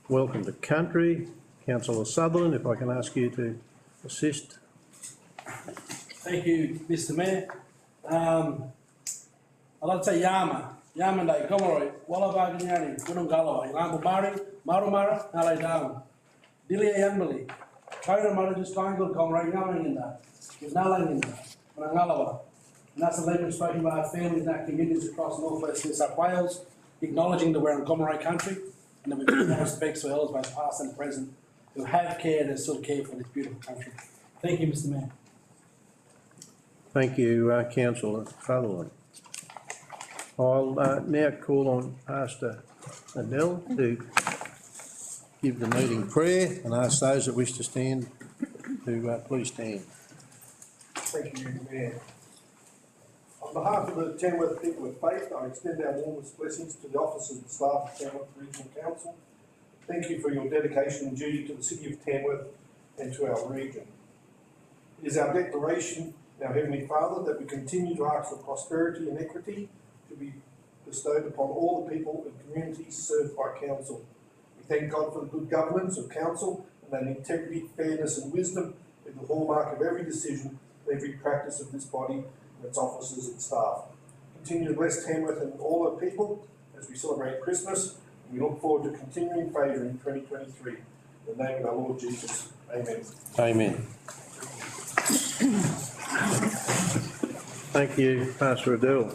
Welcome to Country. Councillor Sutherland, if I can ask you to assist. Thank you, Mr. Mayor. I'd like to say Yama Day, Gomeroi, Wallabaganyani, Gunungalawa, Ilango Bari, Marumara, Nalai Dam, Dilia Yambali, Kaira Marajus Kangal, Gomeroi, Yamanginda, Nalanginda, Manangalawa. And that's the language spoken by our families and our communities across northwest New South Wales, acknowledging that we're in Gomeroi country and that we pay our respects to elders both past and present who have cared and still care for this beautiful country. Thank you, Mr. Mayor. Thank you, Councillor Sutherland. I'll now call on Pastor Adele to give the meeting prayer and ask those that wish to stand to please stand. Thank you, Mayor. On behalf of the Tamworth people of faith, I extend our warmest blessings to the officers and staff of Tamworth Regional Council. Thank you for your dedication and duty to the City of Tamworth and to our region. It is our declaration, our Heavenly Father, that we continue to ask for prosperity and equity to be bestowed upon all the people and communities served by Council. We thank God for the good governance of Council and that integrity, fairness and wisdom is the hallmark of every decision and every practice of this body and its officers and staff. Continue to bless Tamworth and all our people as we celebrate Christmas, and we look forward to continuing favour in 2023. In the name of our Lord Jesus, amen. Amen. Thank you, Pastor Adele.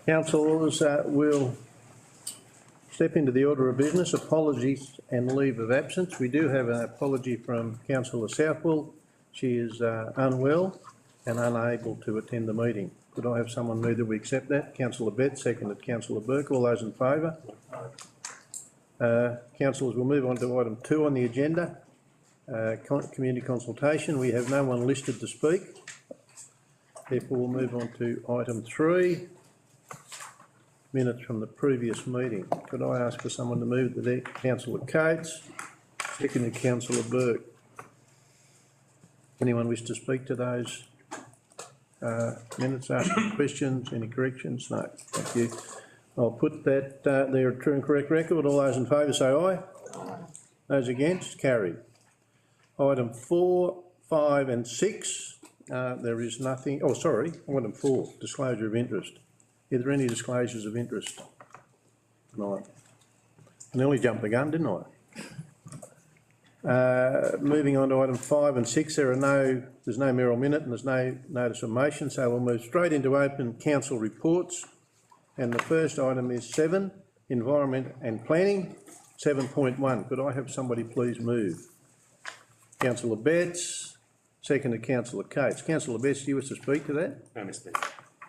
Councillors, we'll step into the order of business. Apologies and leave of absence. We do have an apology from Councillor Southwell. She is unwell and unable to attend the meeting. Could I have someone move that we accept that? Councillor Betts, seconded Councillor Burke. All those in favour? Councillors, we'll move on to item 2 on the agenda. Community consultation. We have no one listed to speak. Therefore, we'll move on to item 3, minutes from the previous meeting. Could I ask for someone to move the Councillor Cates, seconded Councillor Burke. Anyone wish to speak to those minutes, ask questions, any corrections? No, thank you. I'll put that there, a true and correct record. All those in favour say aye. Aye. Those against, carried. Item 4, 5 and 6, there is nothing. Oh, sorry, item 4, disclosure of interest. Are there any disclosures of interest? No. I nearly jumped the gun, didn't I? Moving on to item 5 and 6, there's no Merrill minute and there's no notice of motion, so we'll move straight into open council reports. And the first item is 7, environment and planning, 7.1. Could I have somebody please move? Councillor Betts, seconded Councillor Cates. Councillor Betts, do you wish to speak to that? No, Mr. Mayor.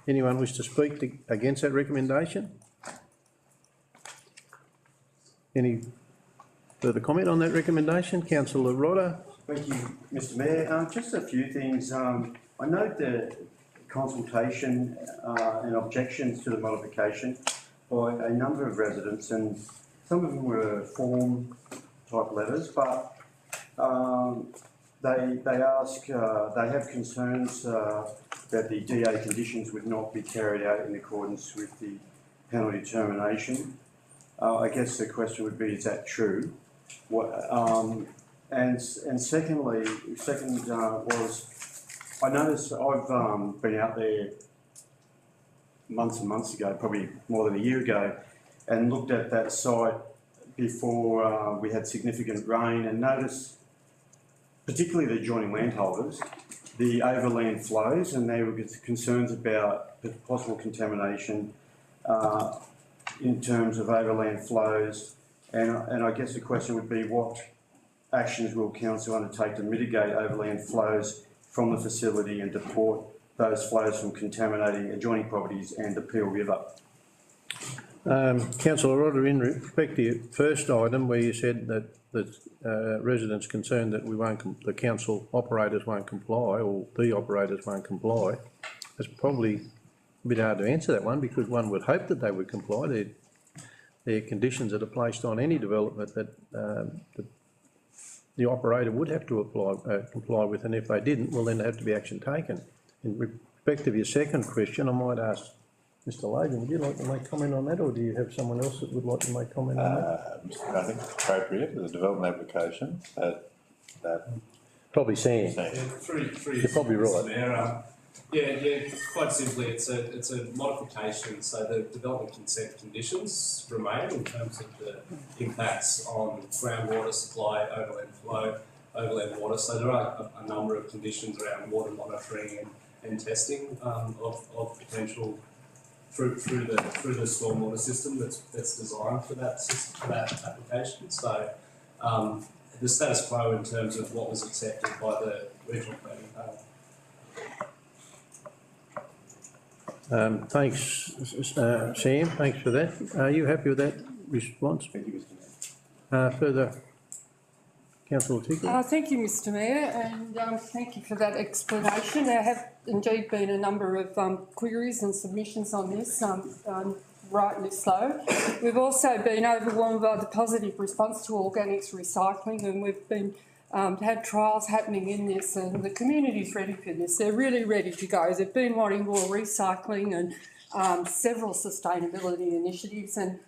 Anyone wish to speak against that recommendation? Any further comment on that recommendation? Councillor Rodder. Thank you, Mr. Mayor. Just a few things. I note the consultation and objections to the modification by a number of residents, and some of them were form type letters, but they have concerns that the DA conditions would not be carried out in accordance with the panel determination. I guess the question would be, is that true? And secondly, was I noticed I've been out there months and months ago, probably more than a year ago, and looked at that site before we had significant rain, and noticed, particularly the adjoining landholders, the overland flows, and there were concerns about possible contamination in terms of overland flows. And I guess the question would be, what actions will council undertake to mitigate overland flows from the facility and deport those flows from contaminating adjoining properties and the Peel River? Councillor Rodder, in respect to your first item where you said that residents concerned that the council operators won't comply, or the operators won't comply, it's probably a bit hard to answer that one, because one would hope that they would comply. They're conditions that are placed on any development that the operator would have to comply with, and if they didn't, well, then there have to be action taken. In respect of your second question, I might ask Mr. Logan, would you like to make comment on that, or do you have someone else that would like to make comment on that? I think it's appropriate as a development application that Probably Sam. Sam. Yeah, through You're probably Mr. right. Mayor, yeah, quite simply, it's a modification, so the development consent conditions remain in terms of the impacts on groundwater supply, overland flow, overland water, so there are a number of conditions around water monitoring and testing of potential through the stormwater system that's designed for that system, for that application. So the status quo in terms of what was accepted by the regional planning panel. Thanks, Sam, thanks for that. Are you happy with that response? Thank you, Mr Mayor. Further, councillor Tickle? Thank you, Mr Mayor, and thank you for that explanation. There have indeed been a number of queries and submissions on this, rightly so. We've also been overwhelmed by the positive response to organics recycling, and we've been had trials happening in this, and the community's ready for this. They're really ready to go. They've been wanting more recycling and several sustainability initiatives, and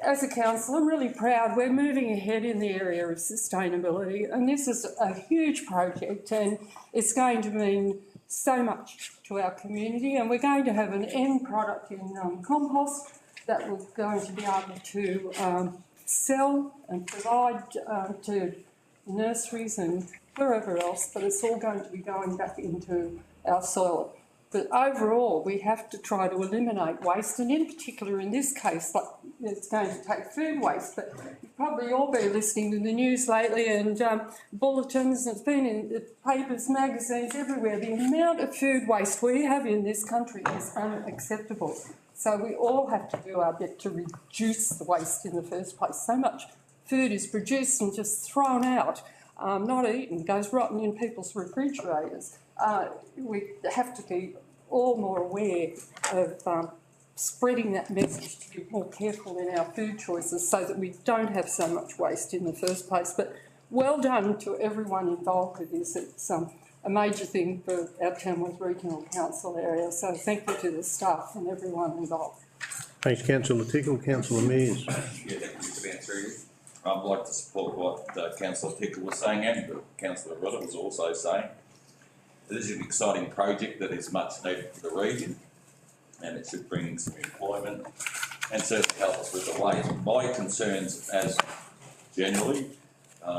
as a council, I'm really proud we're moving ahead in the area of sustainability, and this is a huge project, and it's going to mean so much to our community, and we're going to have an end product in compost that we're going to be able to sell and provide to nurseries and wherever else, but it's all going to be going back into our soil. But overall, we have to try to eliminate waste, and in particular in this case, like it's going to take food waste, but you've probably all been listening to the news lately and bulletins, it's been in the papers, magazines, everywhere. The amount of food waste we have in this country is unacceptable. So we all have to do our bit to reduce the waste in the first place. So much food is produced and just thrown out, not eaten, goes rotten in people's refrigerators. We have to be all more aware of spreading that message to be more careful in our food choices so that we don't have so much waste in the first place. But well done to everyone involved with this. It's a major thing for our Tamworth Regional Council area. So thank you to the staff and everyone involved. Thanks, councillor Tickle. Councillor Mears. Yeah, thank you, Mr Mayor, through you. I'd like to support what councillor Tickle was saying and councillor Rodder was also saying. This is an exciting project that is much needed for the region, and it should bring some employment and certainly help us with the waste. My concerns, as generally,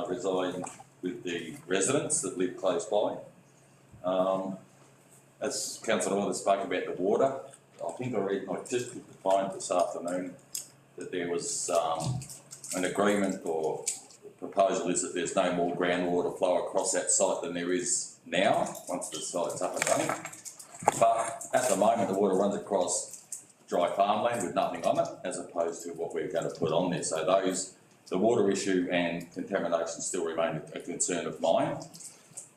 reside with the residents that live close by. As councillor Rodder spoke about the water, I think I just took the find this afternoon that there was an agreement or proposal is that there's no more groundwater flow across that site than there is now, once the site's up and running. But at the moment, the water runs across dry farmland with nothing on it, as opposed to what we're going to put on there. So the water issue and contamination still remain a concern of mine.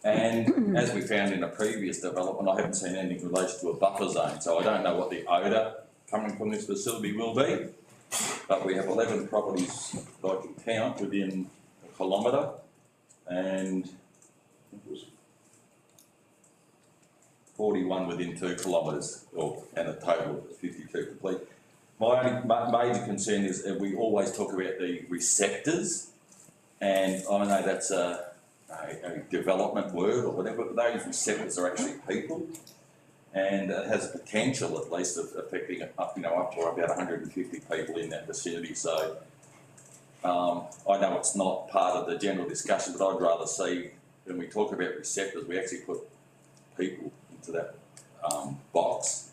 And as we found in a previous development, I haven't seen anything in relation to a buffer zone, so I don't know what the odour coming from this facility will be. But we have 11 properties that I can count within a kilometre, and it was 41 within 2 kilometres, and a total of 52 complete. My only major concern is that we always talk about the receptors, and I know that's a development word or whatever, but those receptors are actually people, and it has a potential at least of affecting up to about 150 people in that vicinity. So I know it's not part of the general discussion, but I'd rather see when we talk about receptors, we actually put people into that box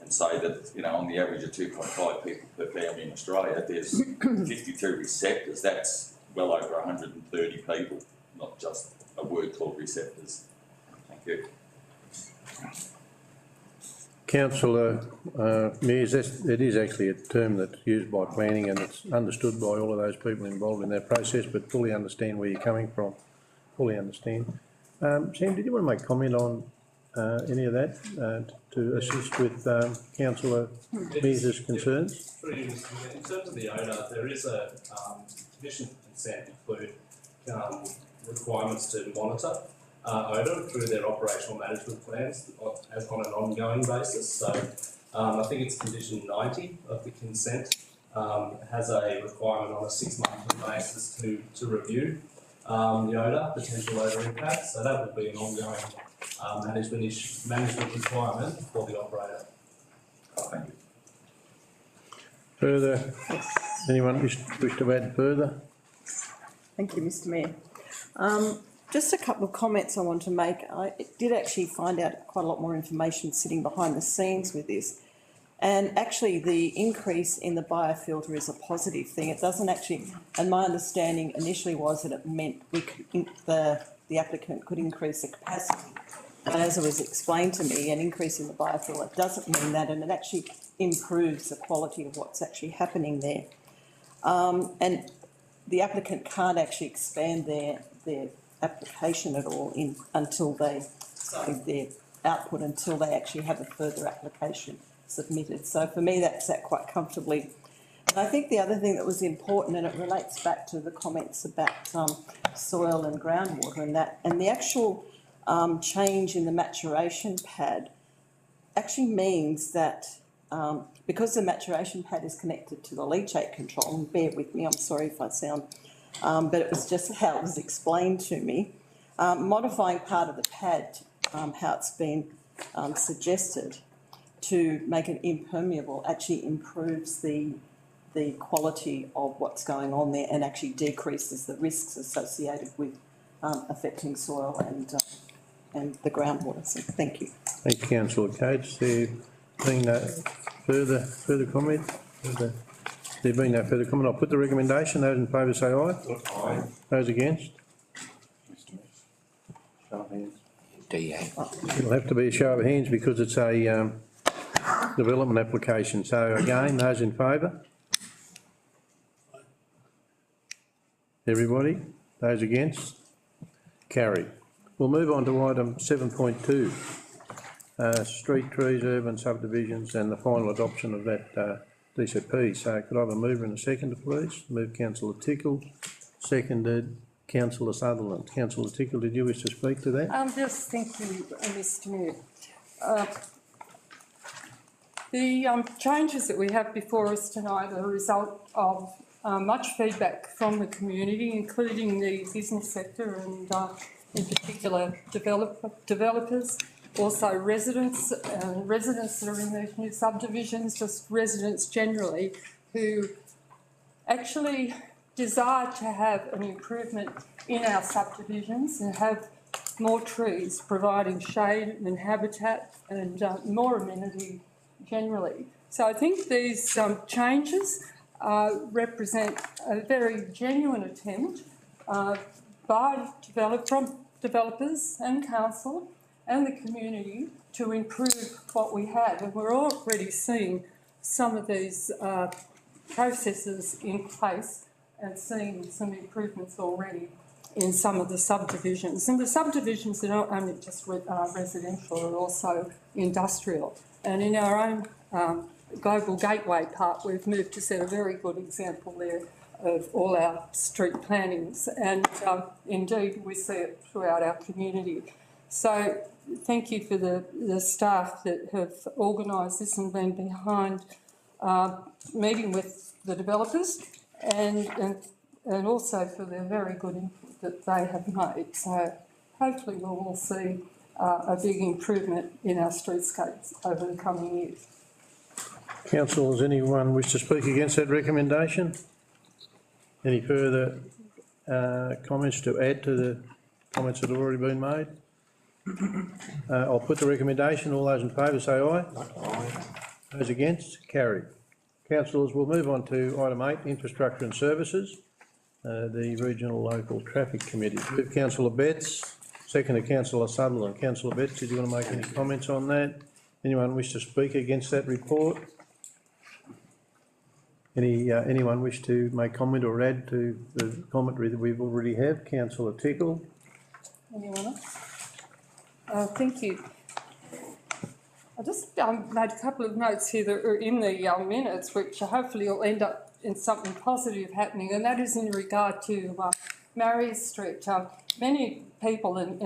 and say that, on the average of 2.5 people per family in Australia, there's 52 receptors. That's well over 130 people, not just a word called receptors. Thank you. Councillor Mears, it is actually a term that's used by planning and it's understood by all of those people involved in that process, but fully understand where you're coming from. Fully understand. Sam, did you want to make comment on any of that to assist with councillor Mears' concerns? Through you, Mr. Mayor. In terms of the odour, there is a condition for consent include requirements to monitor odour through their operational management plans on an ongoing basis. So I think it's condition 90 of the consent, has a requirement on a 6-monthly basis to review the odour, potential odour impacts. So that would be an ongoing management requirement for the operator. Thank you. Further, anyone wish to add further? Thank you, Mr Mayor. Just a couple of comments I want to make. I did actually find out quite a lot more information sitting behind the scenes with this. And actually the increase in the biofilter is a positive thing. It doesn't actually, and my understanding initially was that it meant the applicant could increase the capacity. And as it was explained to me, an increase in the biofilter doesn't mean that, and it actually improves the quality of what's actually happening there. And the applicant can't actually expand their application at all until they actually have a further application submitted. So for me, that's sat quite comfortably. And I think the other thing that was important, and it relates back to the comments about soil and groundwater and the actual change in the maturation pad actually means that because the maturation pad is connected to the leachate control, and bear with me, I'm sorry if I sound, but it was just how it was explained to me, modifying part of the pad, how it's been suggested to make it impermeable, actually improves the quality of what's going on there and actually decreases the risks associated with affecting soil and the groundwater. So thank you. Thank you, councillor Cates. There being no further comment? There being no further comment, I'll put the recommendation. Those in favour say aye. Aye. Those against? Show of hands. It'll have to be a show of hands because it's a development application. So again, those in favour? Everybody? Those against? Carried. We'll move on to item 7.2, street trees, urban subdivisions and the final adoption of that DCP. So could I have a mover and a seconder, please? Move councillor Tickle, seconded councillor Sutherland. Councillor Tickle, did you wish to speak to that? Yes, thank you, Mr Mayor. The changes that we have before us tonight are a result of much feedback from the community, including the business sector and in particular developers, also residents that are in these new subdivisions, just residents generally, who actually desire to have an improvement in our subdivisions and have more trees providing shade and habitat and more amenity generally. So I think these changes represent a very genuine attempt by developers and council and the community to improve what we have. And we're already seeing some of these processes in place and seeing some improvements already in some of the subdivisions. And the subdivisions are not only just residential, but also industrial. And in our own Global Gateway part, we've moved to set a very good example there of all our street plannings, and indeed we see it throughout our community. So thank you for the staff that have organised this and been behind meeting with the developers and also for the very good input that they have made. So hopefully we'll all see a big improvement in our streetscapes over the coming years. Council, does anyone wish to speak against that recommendation? Any further comments to add to the comments that have already been made? I'll put the recommendation. All those in favour say aye. Aye. Those against? Carried. Councillors, we'll move on to item 8, infrastructure and services, the Regional Local Traffic Committee. Move councillor Betts, second to councillor Sutherland. Councillor Betts, did you want to make any comments on that? Anyone wish to speak against that report? Anyone wish to make comment or add to the commentary that we've already had? Councillor Tickle. Anyone else? Thank you. I just made a couple of notes here that are in the minutes, which hopefully will end up in something positive happening, and that is in regard to Marius Street. Many people, and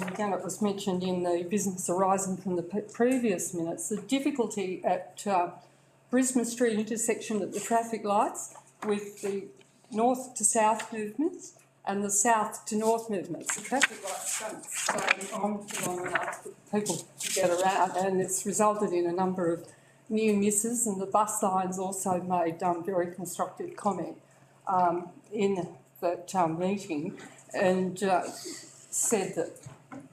again it was mentioned in the business arising from the previous minutes, the difficulty at Brisbane Street intersection at the traffic lights with the north to south movements and the south to north movements. The traffic lights don't stay on long enough for people to get around, and it's resulted in a number of near misses, and the bus lines also made very constructive comment in that meeting, and said that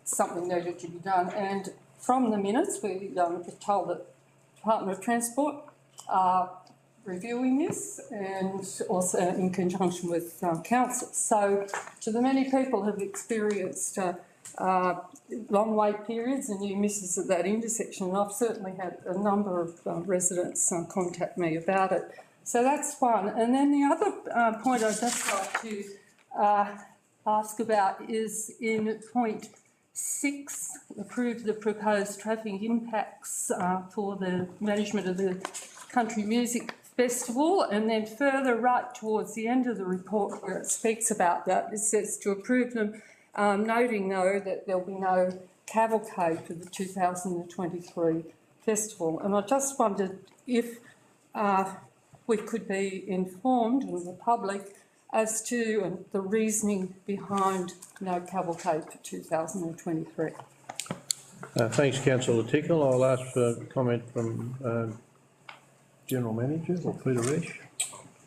something needed to be done. And from the minutes, we were told that Department of Transport are reviewing this, and also in conjunction with council. So to the many people who have experienced long wait periods and near misses at that intersection, and I've certainly had a number of residents contact me about it. So that's one. And then the other point I'd just like to ask about is in point 6, approve the proposed traffic impacts for the management of the Country Music Festival, and then further right towards the end of the report where it speaks about that, it says to approve them, noting though that there'll be no cavalcade for the 2023 festival. And I just wondered if we could be informed, and the public, as to the reasoning behind no cavalcade for 2023. Thanks, Councillor Tickle. I'll ask for comment from General Manager or Peter Resch.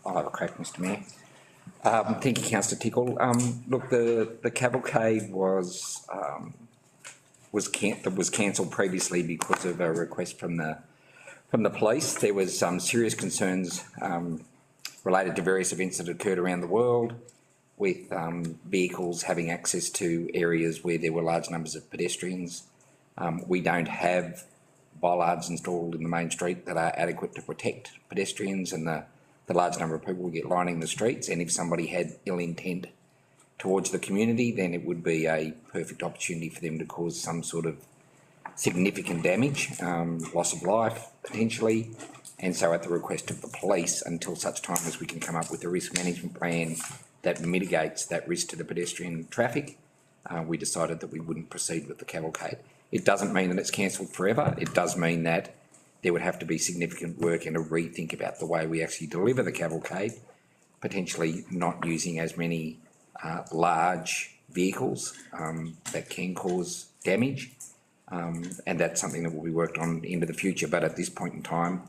I'll have a crack, Mr Mayor. Thank you, Councillor Tickle. Look, the cavalcade was cancelled previously because of a request from the police. There was some serious concerns related to various events that occurred around the world, with vehicles having access to areas where there were large numbers of pedestrians. We don't have bollards installed in the main street that are adequate to protect pedestrians and the large number of people we get lining the streets. And if somebody had ill intent towards the community, then it would be a perfect opportunity for them to cause some sort of significant damage, loss of life potentially. And so at the request of the police, until such time as we can come up with a risk management plan that mitigates that risk to the pedestrian traffic, we decided that we wouldn't proceed with the cavalcade. It doesn't mean that it's cancelled forever. It does mean that there would have to be significant work and a rethink about the way we actually deliver the cavalcade, potentially not using as many large vehicles that can cause damage. And that's something that will be worked on into the future. But at this point in time,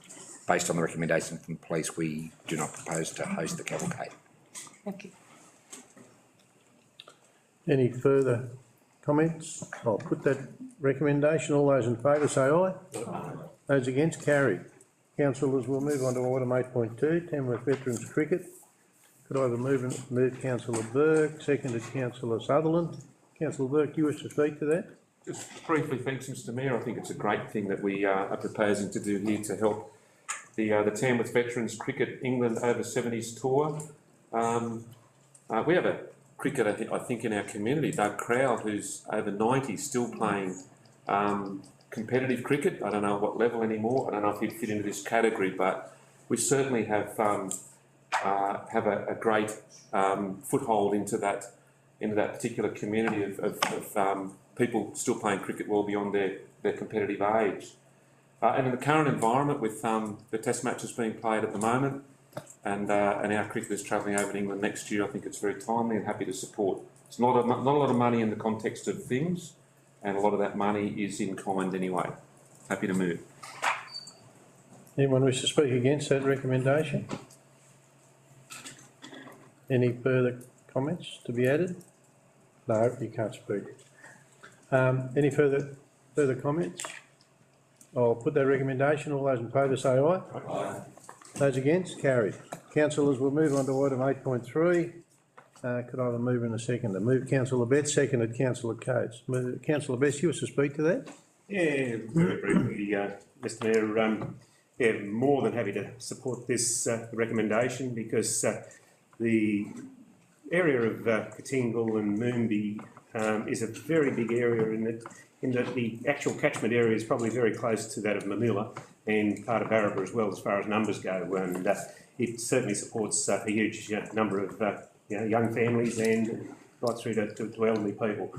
based on the recommendation from the police, we do not propose to host the cavalcade. Thank you. Any further comments? I'll put that recommendation. All those in favour say aye. Aye. Those against, carried. Councillors, we'll move on to item 8.2, Tamworth Veterans Cricket. Could I have a move Councillor Burke, seconded Councillor Sutherland. Councillor Burke, you wish to speak to that? Just briefly, thanks, Mr Mayor. I think it's a great thing that we are proposing to do here to help the Tamworth Veterans Cricket England Over 70s Tour. We have a cricketer, I think, in our community, Doug Crowell, who's over 90, still playing competitive cricket. I don't know at what level anymore. I don't know if he'd fit into this category, but we certainly have a great foothold into that particular community of people still playing cricket well beyond their competitive age. And in the current environment, with the Test matches being played at the moment, and our cricketers travelling over to England next year, I think it's very timely and happy to support. It's not a lot of money in the context of things, and a lot of that money is in kind anyway. Happy to move. Anyone wish to speak against that recommendation? Any further comments to be added? No, you can't speak. Any further comments? I'll put that recommendation. All those in favour say aye. Aye. Those against, carried. Councillors, we'll move on to item 8.3. Could I have a mover and a seconder? Move Councillor Betts, seconded Councillor Coates. Councillor Betts, you wish to speak to that? Yeah, very briefly, Mr Mayor. More than happy to support this recommendation, because the area of Katingal and Moombi is a very big area in that the actual catchment area is probably very close to that of Mamilla and part of Barraba as well, as far as numbers go, and it certainly supports a huge number of young families and right through to elderly people.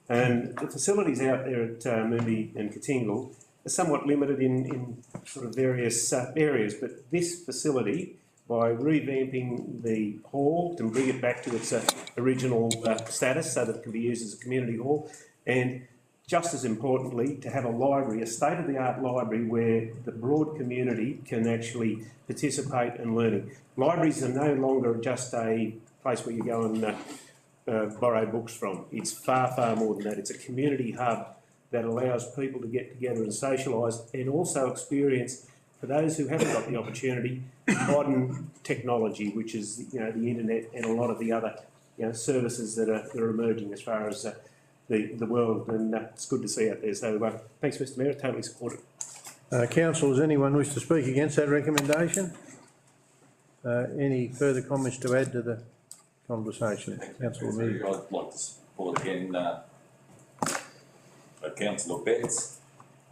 And the facilities out there at Moombi and Katingal are somewhat limited in sort of various areas, but this facility, by revamping the hall to bring it back to its original status so that it can be used as a community hall, and just as importantly, to have a library, a state-of-the-art library where the broad community can actually participate in learning. Libraries are no longer just a place where you go and borrow books from. It's far, far more than that. It's a community hub that allows people to get together and socialise and also experience, for those who haven't got the opportunity, modern technology, which is, you know, the internet and a lot of the other, you know, services that are emerging as far as the world, and it's good to see out there. So thanks, Mr Mayor, totally support it. Council, does anyone wish to speak against that recommendation? Any further comments to add to the conversation? Councillor Mears. I'd like to support again Councillor Betts.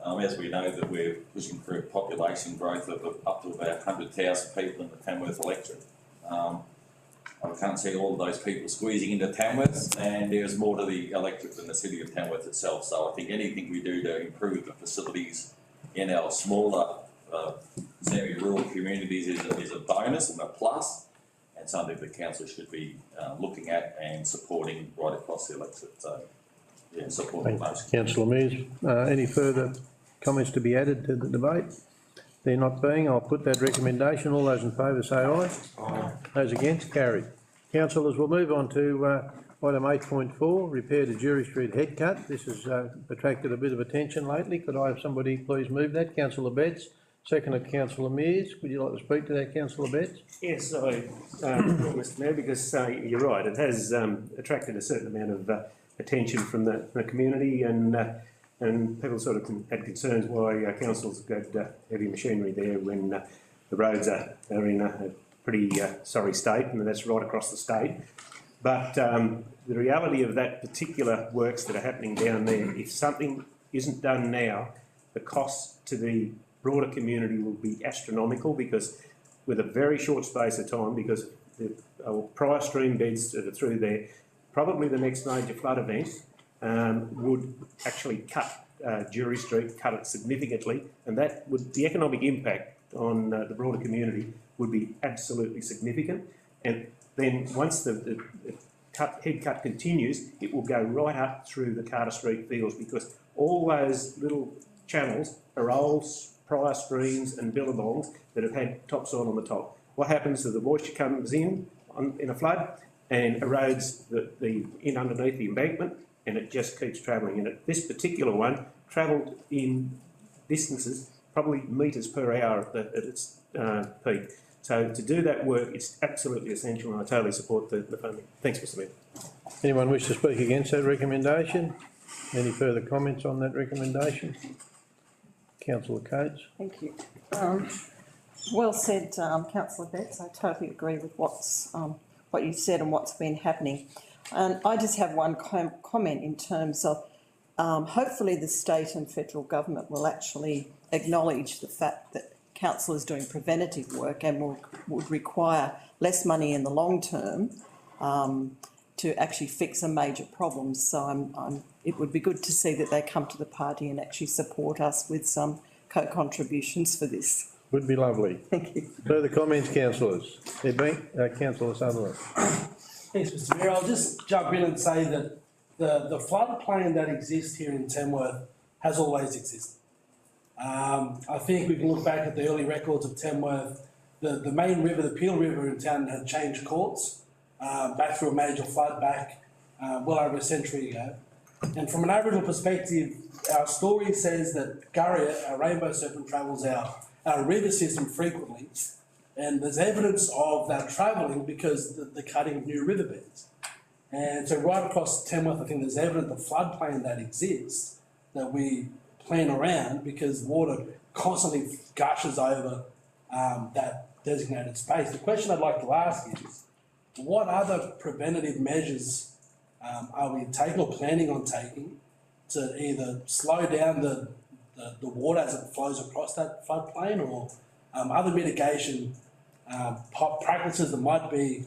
As we know that we're pushing for a population growth of up to about 100,000 people in the Tamworth electorate. I can't see all of those people squeezing into Tamworth, and there's more to the electorate than the city of Tamworth itself. So I think anything we do to improve the facilities in our smaller semi-rural communities is a bonus and a plus, and something the council should be looking at and supporting right across the electorate. So, yeah, support the motion. Councillor Mears. Any further comments to be added to the debate? There not being, I'll put that recommendation. All those in favour say aye. Aye. Those against, carried. Councillors, we'll move on to item 8.4, repair to Jury Street head cut. This has attracted a bit of attention lately. Could I have somebody please move that? Councillor Betts. Seconded, Councillor Mears. Would you like to speak to that, Councillor Betts? Yes, Mr Mayor, because you're right, it has attracted a certain amount of attention from the community, and people sort of had concerns why councils got heavy machinery there when the roads are in a pretty sorry state, and that's right across the state. But the reality of that particular works that are happening down there, if something isn't done now, the costs to the broader community will be astronomical, because with a very short space of time, because the prior stream beds that are through there, probably the next major flood event would actually cut Jury Street, cut it significantly, and that would, the economic impact on the broader community would be absolutely significant. And then once the head cut continues, it will go right up through the Carter Street fields, because all those little channels are old prior streams and billabongs that have had topsoil on the top. What happens is the moisture comes in a flood and erodes the in underneath the embankment, and it just keeps travelling. And this particular one travelled in distances, probably metres per hour at its peak. So to do that work, it's absolutely essential, and I totally support the funding. Thanks, Mr Mayor. Anyone wish to speak against that recommendation? Any further comments on that recommendation? Councillor Coates. Thank you. Well said, Councillor Betts. I totally agree with what you said and what's been happening. And I just have one comment in terms of hopefully the state and federal government will actually acknowledge the fact that council is doing preventative work and would require less money in the long term to actually fix a major problem. So it would be good to see that they come to the party and actually support us with some co-contributions for this. Would be lovely. Thank you. Further comments, councillors? There being Councillor Sutherland. Thanks, Mr Mayor. I'll just jump in and say that the floodplain that exists here in Tamworth has always existed. I think we can look back at the early records of Tamworth. The main river, the Peel River in town, had changed course back through a major flood back well over a century ago. And from an Aboriginal perspective, our story says that Gurriet, our rainbow serpent, travels our river system frequently, and there's evidence of that travelling because the cutting of new riverbeds. And so right across Tamworth, I think there's evidence of floodplain that exists that we plan around, because water constantly gushes over that designated space. The question I'd like to ask is, what other preventative measures are we taking or planning on taking to either slow down the water as it flows across that floodplain, or other mitigation practices that might be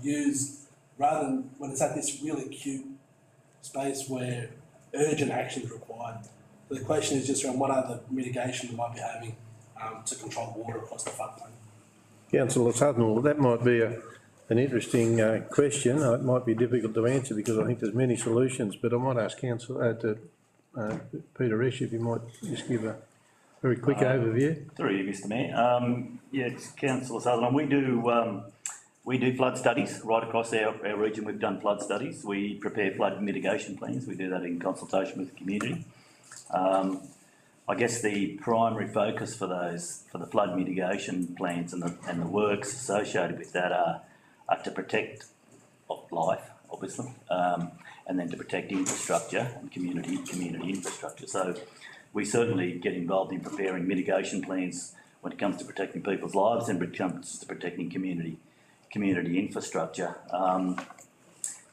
used rather than when it's at this really acute space where urgent action is required. So the question is just around what other mitigation we might be having to control water across the floodplain. Councillor Sutton, that might be an interesting question. It might be difficult to answer because I think there's many solutions, but I might ask Councillor Peter Resch if you might just give a very quick overview. Through you, Mr Mayor. Yes, Councillor Sutherland, we do flood studies right across our region. We've done flood studies. We prepare flood mitigation plans. We do that in consultation with the community. I guess the primary focus for the flood mitigation plans and the works associated with that are to protect life, obviously, and then to protect infrastructure and community infrastructure. So we certainly get involved in preparing mitigation plans when it comes to protecting people's lives and when it comes to protecting community infrastructure.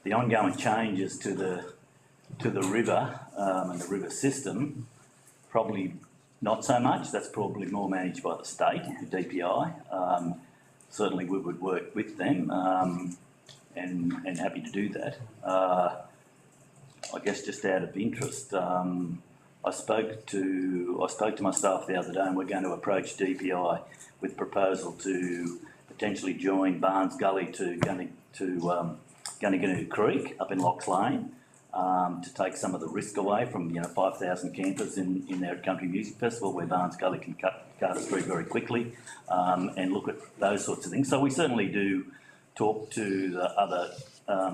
The ongoing changes to the river and the river system, probably not so much. That's probably more managed by the state, the DPI. Certainly we would work with them and happy to do that. I guess just out of interest, I spoke to my staff the other day, and we're going to approach DPI with proposal to potentially join Barnes Gully to Gunniganoo Creek up in Locks Lane, to take some of the risk away from 5,000 campers in their country music festival, where Barnes Gully can cut a street very quickly, and look at those sorts of things. So we certainly do talk to the other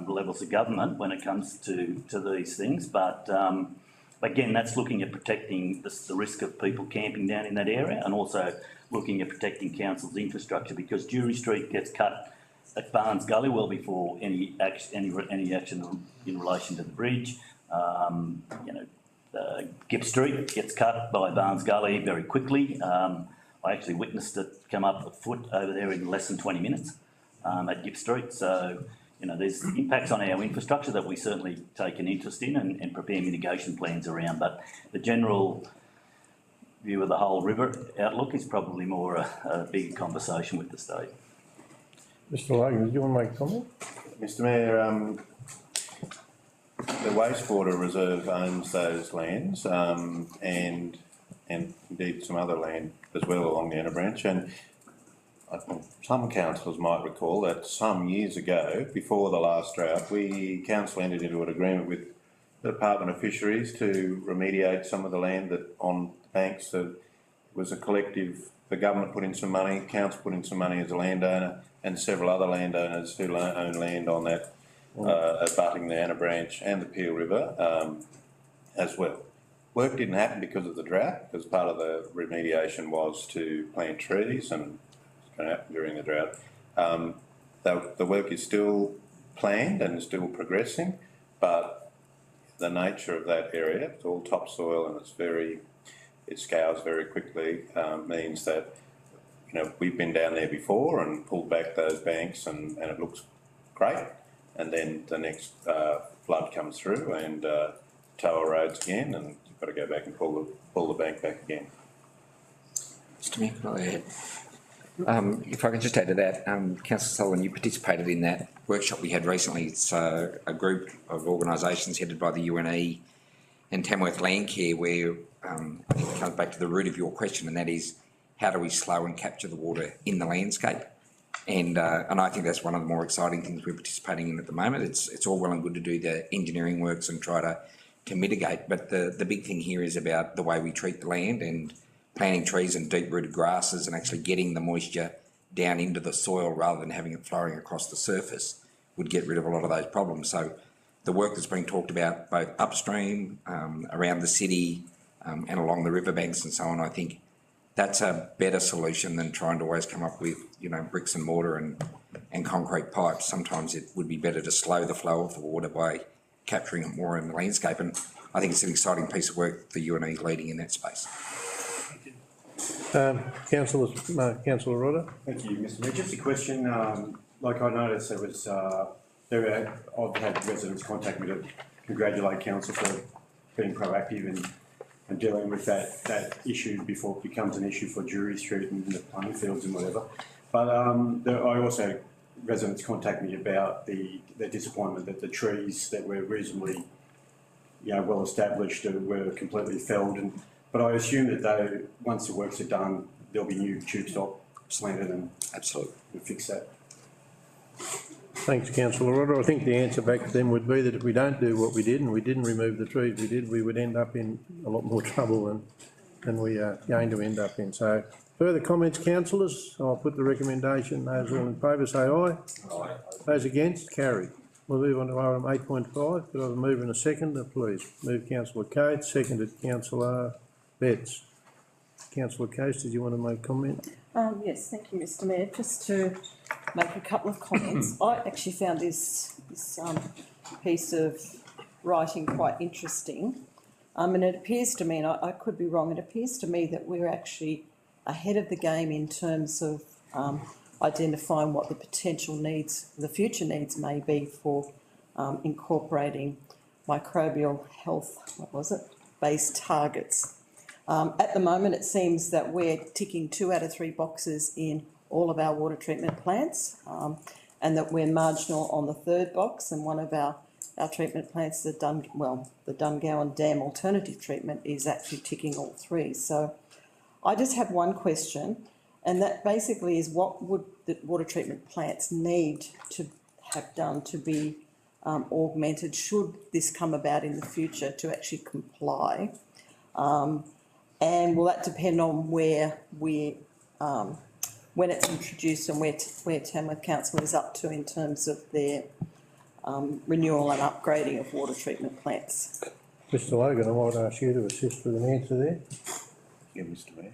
levels of government when it comes to these things, but again, that's looking at protecting the risk of people camping down in that area, and also looking at protecting council's infrastructure, because Jury Street gets cut at Barnes Gully well before any action in relation to the bridge. Gipp Street gets cut by Barnes Gully very quickly. I actually witnessed it come up afoot over there in less than 20 minutes at Gipp Street. So, there's impacts on our infrastructure that we certainly take an interest in and prepare mitigation plans around. But the general view of the whole river outlook is probably more a big conversation with the state. Mr Logan, do you want to make a comment? Mr Mayor, the Wastewater Reserve owns those lands, and indeed some other land as well along the Inner Branch, and I think some councillors might recall that some years ago, before the last drought, council entered into an agreement with the Department of Fisheries to remediate some of the land that on the banks. That was a collective. The government put in some money, council put in some money as a landowner, and several other landowners who own land on that, abutting the Anna Branch and the Peel River as well. Work didn't happen because of the drought, because part of the remediation was to plant trees, and it's going to happen during the drought. The work is still planned and still progressing, but the nature of that area, it's all topsoil and it scours very quickly, means that we've been down there before and pulled back those banks, and it looks great, and then the next flood comes through and tow roads again, and you've got to go back and pull the bank back again. Mr Mayor, can I add? If I can just add to that, Councillor Sullivan, you participated in that workshop we had recently. It's a group of organisations headed by the UNE and Tamworth Landcare, where I think it comes back to the root of your question, and that is, how do we slow and capture the water in the landscape? And I think that's one of the more exciting things we're participating in at the moment. It's all well and good to do the engineering works and try to mitigate, but the big thing here is about the way we treat the land, and planting trees and deep-rooted grasses and actually getting the moisture down into the soil rather than having it flowing across the surface would get rid of a lot of those problems. So the work that's being talked about both upstream, around the city, and along the riverbanks and so on, I think that's a better solution than trying to always come up with, bricks and mortar and concrete pipes. Sometimes it would be better to slow the flow of the water by capturing it more in the landscape, and I think it's an exciting piece of work the UNE is leading in that space. Councillor Rodder. Thank you, Mr Mayor. Just a question, like I noticed I've had residents contact me to congratulate council for being proactive and dealing with that issue before it becomes an issue for Jury Street and the playing fields and whatever. But I also residents contact me about their disappointment that the trees that were reasonably, well established were completely felled. But I assume that once the works are done, there'll be new tube stock planted and Absolutely. we'll fix that. Thanks, councillor Rodder. I think the answer back then would be that if we don't do what we did and we didn't remove the trees we did, we would end up in a lot more trouble than we are going to end up in. So, further comments, councillors? I'll put the recommendation. Those all in favour say aye. Aye. Those against, carried. We'll move on to item 8.5. Could I have a mover and a seconder, please? Move councillor Coates, seconded councillor Betts. Councillor Coates, did you want to make comment? Yes, thank you, Mr Mayor. Just to make a couple of comments. I actually found this piece of writing quite interesting. And it appears to me, and I could be wrong, it appears to me that we're actually ahead of the game in terms of identifying what the potential needs, the future needs may be for incorporating microbial health, based targets. At the moment, it seems that we're ticking 2 out of 3 boxes in all of our water treatment plants, and that we're marginal on the 3rd box, and one of our treatment plants, the Dungowan Dam alternative treatment, is actually ticking all 3. So I just have one question, and that basically is what would the water treatment plants need to have done to be augmented should this come about in the future to actually comply? And will that depend on where when it's introduced and where Tamworth Council is up to in terms of their renewal and upgrading of water treatment plants? Mr Logan, I might ask you to assist with an answer there. Thank you, Mr Mayor.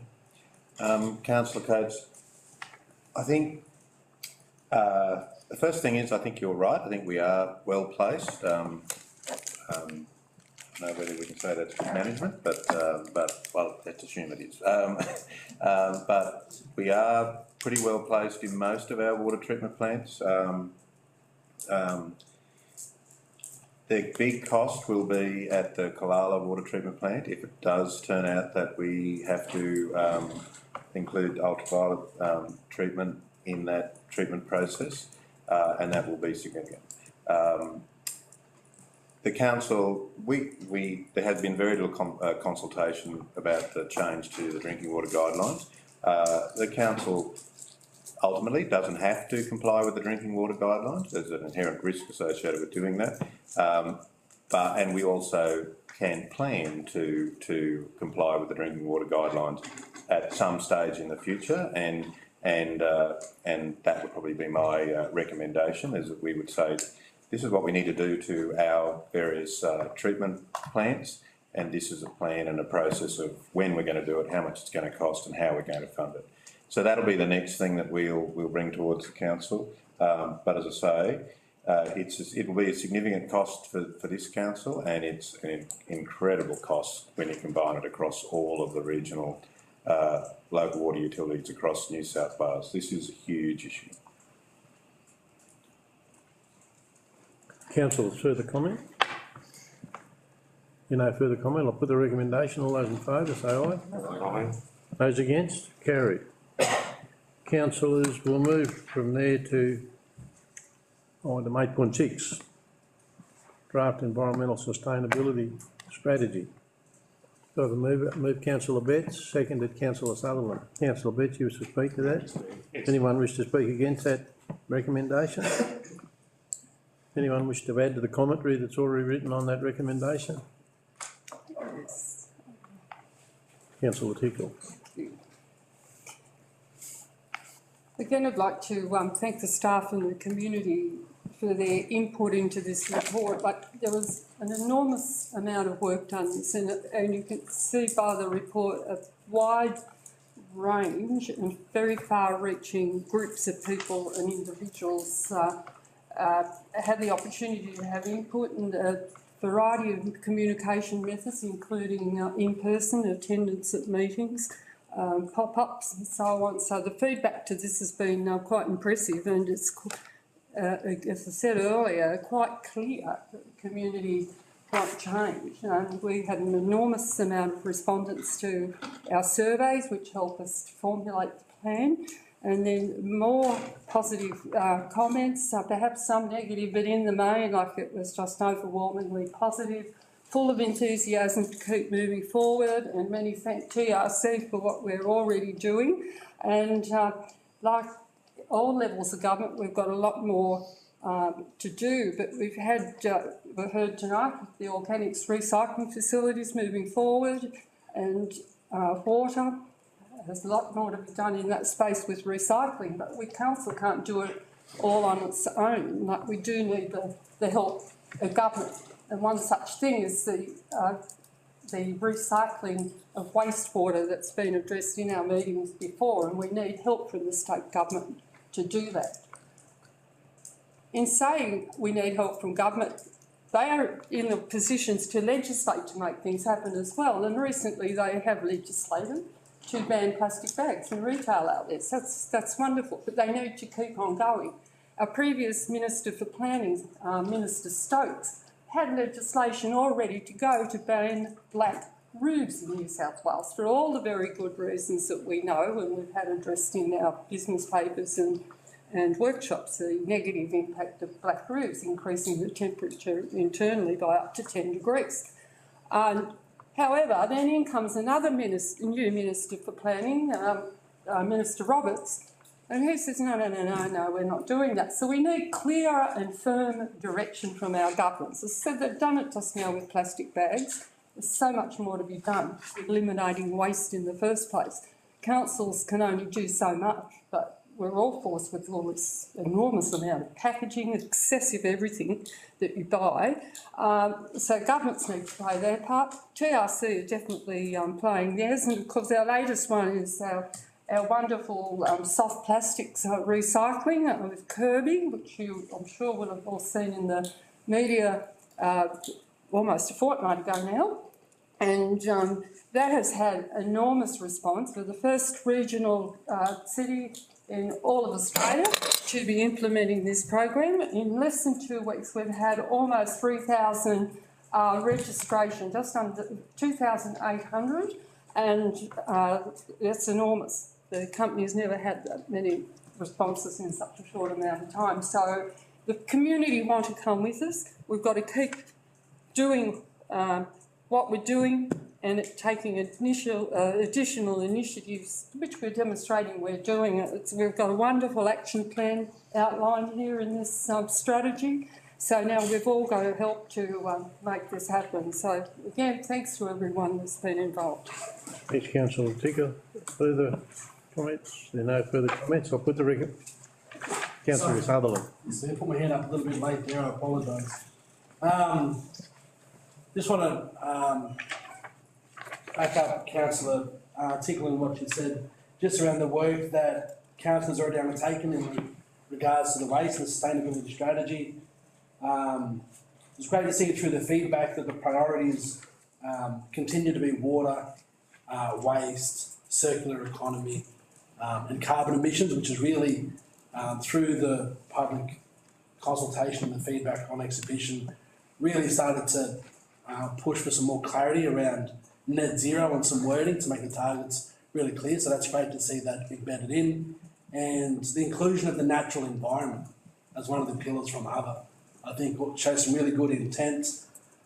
Councillor Coates, I think the first thing is I think you're right. I think we are well placed. I don't know whether we can say that's good management, but well, let's assume it is. But we are pretty well placed in most of our water treatment plants. The big cost will be at the Kolala water treatment plant if it does turn out that we have to include ultraviolet treatment in that treatment process, and that will be significant. The council, there has been very little consultation about the change to the drinking water guidelines. The council ultimately doesn't have to comply with the drinking water guidelines. There's an inherent risk associated with doing that. And we also can plan to comply with the drinking water guidelines at some stage in the future, and that would probably be my recommendation, is that we would say this is what we need to do to our various treatment plants, and this is a plan and a process of when we're going to do it, how much it's going to cost, and how we're going to fund it. So that'll be the next thing that we'll bring towards the council. But as I say, it will be a significant cost for this council, and it's an incredible cost when you combine it across all of the regional local water utilities across New South Wales. This is a huge issue. Councillor, further comment? No further comment. I'll put the recommendation. All those in favour say aye. Aye. Those against? Carried. Councillors, we'll move from there to item 8.6, draft environmental sustainability strategy. So I've move Councillor Betts, seconded Councillor Sutherland. Councillor Betts, you wish to speak to that? Yes. Anyone wish to speak against that recommendation? Anyone wish to add to the commentary that's already written on that recommendation? Yes. Councillor Tickle. Again, I'd like to thank the staff and the community for their input into this report, but there was an enormous amount of work done in this, and you can see by the report a wide range and very far-reaching groups of people and individuals had the opportunity to have input, and a variety of communication methods, including in-person attendance at meetings, pop-ups and so on. So the feedback to this has been quite impressive, and it's, as I said earlier, quite clear that the community want change. We had an enormous amount of respondents to our surveys, which help us to formulate the plan. and then more positive comments, perhaps some negative, but in the main, like, it was just overwhelmingly positive, full of enthusiasm to keep moving forward, and many thank TRC for what we're already doing. And like all levels of government, we've got a lot more to do, but we've heard tonight the organics recycling facilities moving forward, and water. There's a lot more to be done in that space with recycling, but council can't do it all on its own. Like, we do need the help of government, and one such thing is the recycling of wastewater that's been addressed in our meetings before, and we need help from the state government to do that. In saying we need help from government, they are in the positions to legislate to make things happen as well, and recently they have legislated to ban plastic bags in retail outlets. That's wonderful, but they need to keep on going. Our previous Minister for Planning, Minister Stokes, had legislation all ready to go to ban black roofs in New South Wales for all the very good reasons that we know and we've had addressed in our business papers and workshops, the negative impact of black roofs, increasing the temperature internally by up to 10 degrees. However, then in comes another new Minister for Planning, Minister Roberts, and he says, no, we're not doing that. So we need clearer and firm direction from our governments. As I said, they've done it just now with plastic bags. There's so much more to be done, eliminating waste in the first place. Councils can only do so much, but we're all forced with all this enormous amount of packaging, excessive everything that you buy. So governments need to play their part. TRC are definitely playing theirs, and of course our latest one is our wonderful soft plastics recycling with Kirby, which you, I'm sure, will have all seen in the media almost a fortnight ago now. And that has had enormous response. We're the first regional city in all of Australia to be implementing this program. In less than 2 weeks, we've had almost 3,000 registration, just under 2,800, and that's enormous. The company's never had that many responses in such a short amount of time. So the community want to come with us. We've got to keep doing what we're doing and taking additional initiatives, which we're demonstrating we're doing. We've got a wonderful action plan outlined here in this strategy. So now we've all got to help to make this happen. So again, thanks to everyone that's been involved. Thanks, Councillor Ticker. Further comments? There are no further comments. I'll put the record. Councillor Sutherland. I put my hand up a little bit late there, I apologise. Just want to back up Councillor Tickle and what she said, just around the work that councillors already undertaken in regards to the waste and sustainability strategy. It's great to see through the feedback that the priorities continue to be water, waste, circular economy, and carbon emissions, which is really through the public consultation and the feedback on exhibition, really started to push for some more clarity around net zero and some wording to make the targets really clear. So that's great to see that embedded in. And the inclusion of the natural environment as one of the pillars from other, I think shows some really good intent.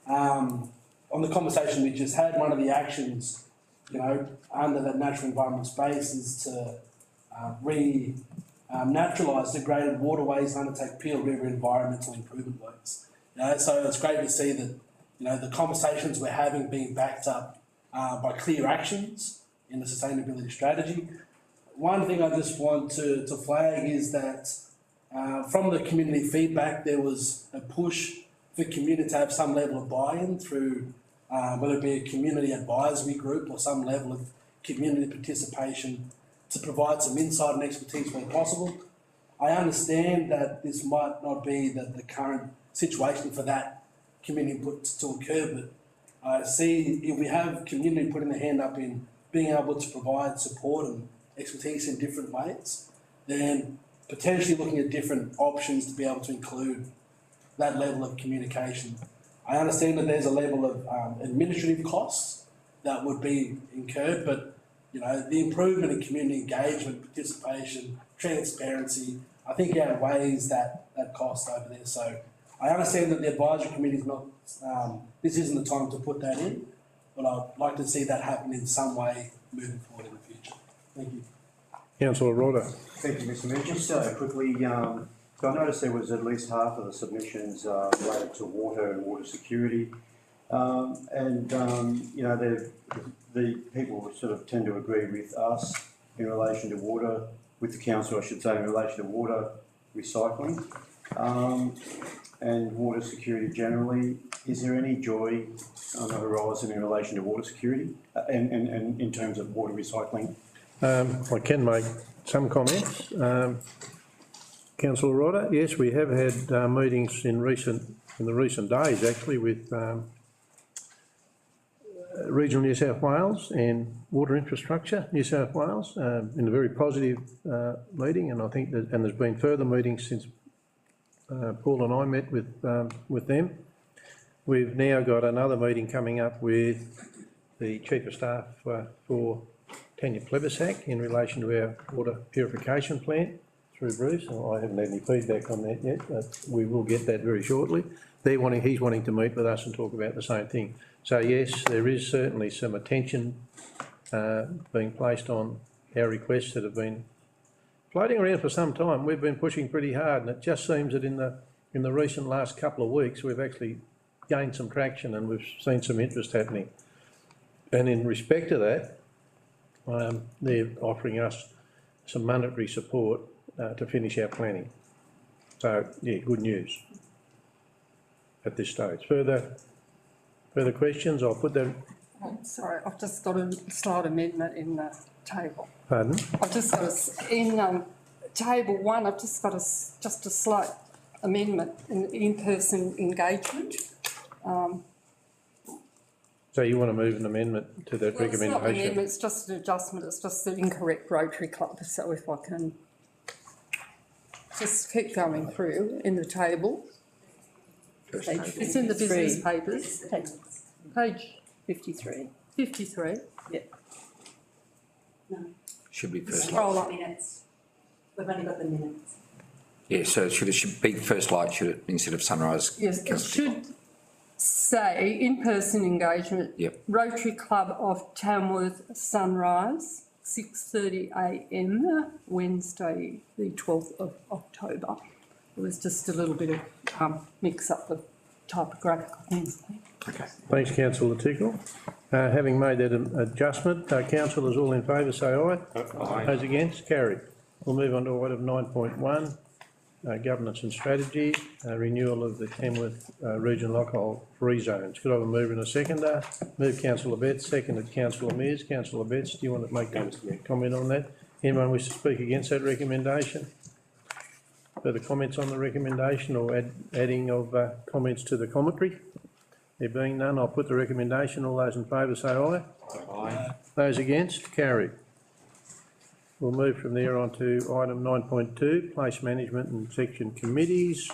On the conversation we just had, one of the actions, under that natural environment space is to naturalise degraded waterways and undertake Peel River environmental improvement works. So it's great to see that, the conversations we're having being backed up by clear actions in the sustainability strategy. One thing I just want to flag is that from the community feedback, there was a push for community to have some level of buy-in through whether it be a community advisory group or some level of community participation to provide some insight and expertise where possible. I understand that this might not be the current situation for that community input to occur, but I see if we have community putting their hand up in being able to provide support and expertise in different ways, then potentially looking at different options to be able to include that level of communication. I understand that there's a level of administrative costs that would be incurred, but you know, the improvement in community engagement, participation, transparency, I think outweighs that cost over there. So I understand that the advisory committee is not, this isn't the time to put that in, but I'd like to see that happen in some way moving forward in the future. Thank you. Councillor Rodder. Thank you, Mr Mayor. Just quickly, so I noticed there was at least half of the submissions related to water and water security. You know, the people sort of tend to agree with us in relation to water, with the council, I should say, in relation to water recycling and water security generally. Is there any joy on the horizon in relation to water security and in terms of water recycling? I can make some comments. Councillor Rodder, yes, we have had meetings in the recent days actually with Regional New South Wales and Water Infrastructure New South Wales in a very positive meeting, and I think that, and there's been further meetings since Paul and I met with them. We've now got another meeting coming up with the Chief of Staff for Tanya Plebisac in relation to our water purification plant through Bruce. I haven't had any feedback on that yet, but we will get that very shortly. He's wanting to meet with us and talk about the same thing. So yes, there is certainly some attention being placed on our requests that have been floating around for some time. We've been pushing pretty hard, and it just seems that in the recent last couple of weeks we've actually gained some traction and we've seen some interest happening. And in respect to that, they're offering us some monetary support to finish our planning. So yeah, good news at this stage. Further questions? I'll put that. Oh, sorry, I've just got a slight amendment in the table. Pardon? I've just got in table 1. I've just got just a slight amendment in person engagement. So you want to move an amendment to that Well, it's not an recommendation? amendment, it's just an adjustment. It's just the incorrect Rotary Club. So if I can just keep going through in the table. It's in the business papers. Page 53. 53. Should be first light. Scroll up. Minutes. We've only got the minutes. Yeah, so it should be first light, should it, instead of sunrise? Yes, it should say in-person engagement. Yep. Rotary Club of Tamworth Sunrise, 6:30 a.m, Wednesday, the 12th of October. It was just a little bit of mix up of typographical things. Okay. Thanks, councillor Tickle. Having made that adjustment, councillors all in favour say aye. Aye. Those against, carried. We'll move on to item 9.1, governance and strategy, renewal of the Tamworth regional alcohol free zones. Could I have a mover and a seconder? Move councillor Betts, seconded councillor Mears. Councillor Betts, do you want to make a comment on that? Anyone wish to speak against that recommendation? Further comments on the recommendation or adding of comments to the commentary? There being none, I'll put the recommendation. All those in favour say aye. Aye. Those against, carried. We'll move from there on to item 9.2, place management and section committees.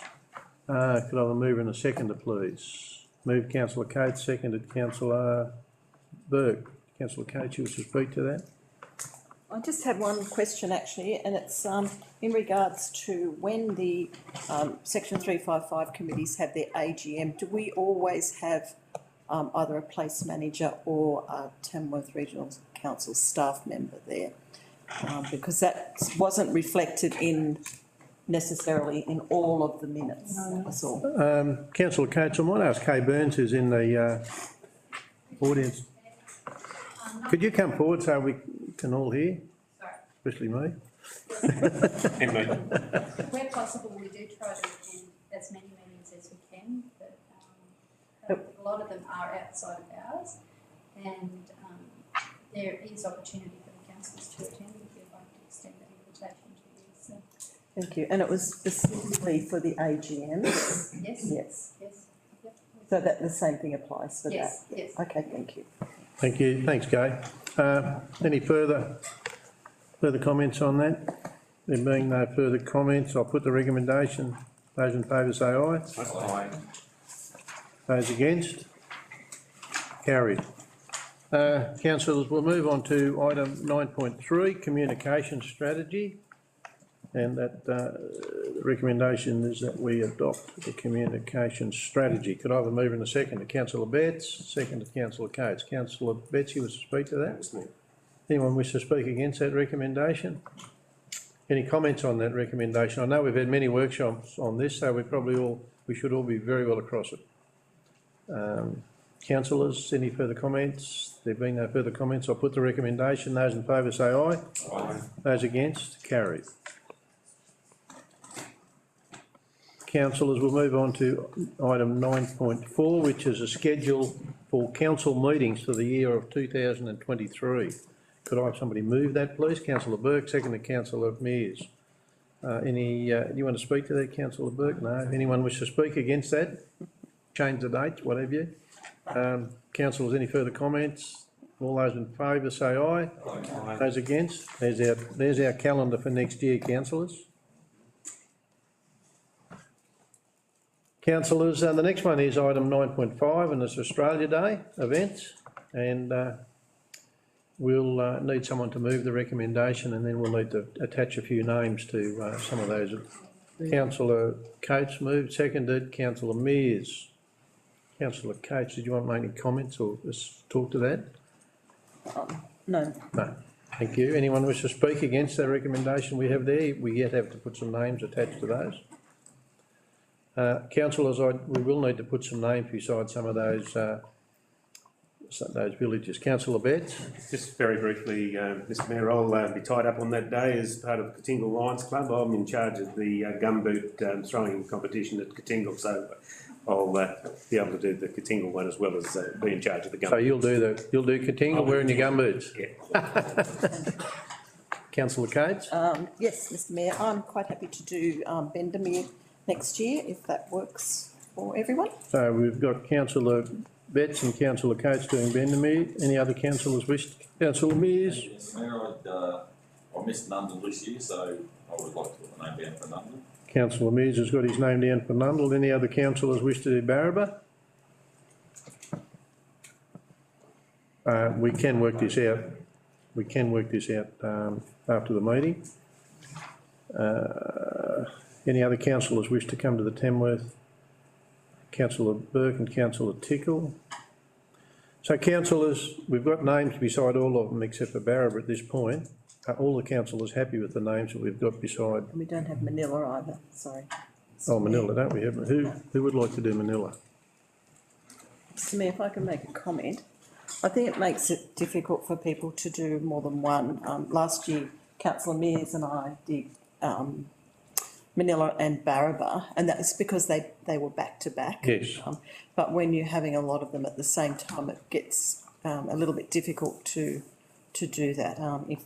Could I have a mover and a seconder, please? Move councillor Coates, seconded councillor Berg. Councillor Coates, you wish to speak to that? I just had one question actually, and it's in regards to when the Section 355 committees have their AGM, do we always have either a place manager or a Tamworth Regional Council staff member there? Because that wasn't reflected necessarily in all of the minutes, that's all. Councillor Coates, I might ask Kay Burns, who's in the audience. Could you come forward so we can all hear? Sorry. Especially me. Where possible, we do try to attend as many meetings as we can, but a lot of them are outside of ours, and there is opportunity for the councillors to attend if you'd like to extend that invitation to you. So. Thank you. And it was specifically for the AGM? Yes. Yes. Yes. Yep. So that the same thing applies for Yes. that? Yes. Okay, thank you. Thank you. Thanks, Kay. Any further comments on that? There being no further comments, I'll put the recommendation. Those in favour say aye. Aye. Those against? Carried. Councillors, we'll move on to item 9.3, communication strategy. And that, the recommendation is that we adopt the communication strategy. Could I have a mover and a second to councillor Betts, second to councillor Coates. Councillor Betts, you wish to speak to that? Anyone wish to speak against that recommendation? Any comments on that recommendation? I know we've had many workshops on this, so we should all be very well across it. Councillors, any further comments? There being no further comments, I'll put the recommendation. Those in favour say aye. Aye. Those against, carried. Councillors, we'll move on to item 9.4, which is a schedule for council meetings for the year of 2023. Could I have somebody move that, please? Councillor Burke, second to Councillor Mears. Do you want to speak to that, Councillor Burke? No. Anyone wish to speak against that? Change the dates, whatever you. Councillors, any further comments? All those in favour say aye. Aye. Those against? There's our calendar for next year, councillors. Councillors, the next one is item 9.5, and it's Australia Day events, and we'll need someone to move the recommendation, and then we'll need to attach a few names to some of those. Councillor Coates moved, seconded. Councillor Mears. Councillor Coates, did you want to make any comments or just talk to that? No. No. Thank you. Anyone wish to speak against that recommendation we have there? We yet have to put some names attached to those. Councillors, we will need to put some names beside some of those villages. Councillor Betts? Just very briefly, Mr Mayor, I'll be tied up on that day as part of the Katingal Lions Club. I'm in charge of the gumboot throwing competition at Katingal, so I'll be able to do the Katingal one as well as be in charge of the gumboot. So you'll do Katingal wearing your gumboots? Yeah. Councillor Coates? Yes, Mr Mayor, I'm quite happy to do Bendemeer next year, if that works for everyone. So we've got Councillor Betts and Councillor Coates doing Bendemeer. Any other councillors wish? Councillor Mears? Yes, Mayor, I missed Nundle this year, so I would like to put my name down for Nundle. Councillor Mears has got his name down for Nundle. Any other councillors wish to do Barraba? We can work this out. We can work this out after the meeting. Any other councillors wish to come to the Tamworth? Councillor Burke and Councillor Tickle. So councillors, we've got names beside all of them except for Barraba at this point. Are all the councillors happy with the names that we've got beside? We don't have Manila either, sorry. Oh, Manila, don't we? Who would like to do Manila? Mr Mayor, if I can make a comment. I think it makes it difficult for people to do more than one. Last year, Councillor Mears and I did Manila and Barraba, and that's because they were back to back. Yes. But when you're having a lot of them at the same time, it gets a little bit difficult to do that. If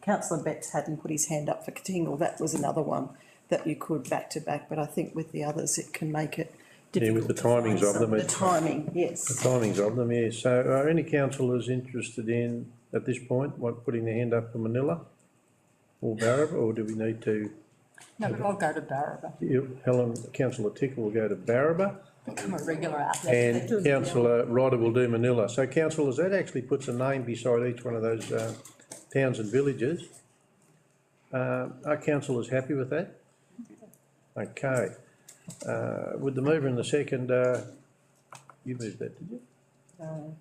Councillor Betts hadn't put his hand up for Katingal, that was another one that you could back to back, but I think with the others it can make it difficult. Yeah, with the timings of them. The timing, yes. The timings of them, yes. So are any councillors interested in, at this point, putting their hand up for Manila or Barraba, or do we need to? No, but I'll go to Barraba. Helen, Councillor Tickle will go to Barraba. Become a regular outlet. And Councillor Ryder will do Manila. So councillors, that actually puts a name beside each one of those towns and villages. Are councillors happy with that? Okay. Would the mover and the second, you moved that, did you?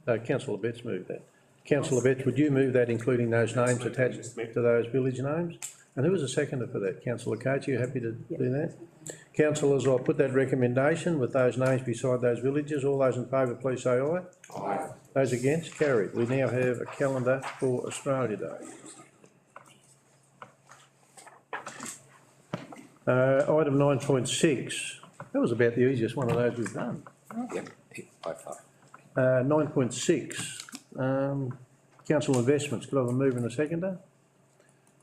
No, Councillor Betts moved that. Councillor Betts, would you move that, including those names attached to those village names? And who was the seconder for that? Councillor Coates, are you happy to do that? Councillors, I'll put that recommendation with those names beside those villages. All those in favour, please say aye. Aye. Those against, carried. We now have a calendar for Australia Day. Item 9.6. That was about the easiest one of those we've done. Yep, by far. 9.6. Council investments. Could I have a mover and a seconder?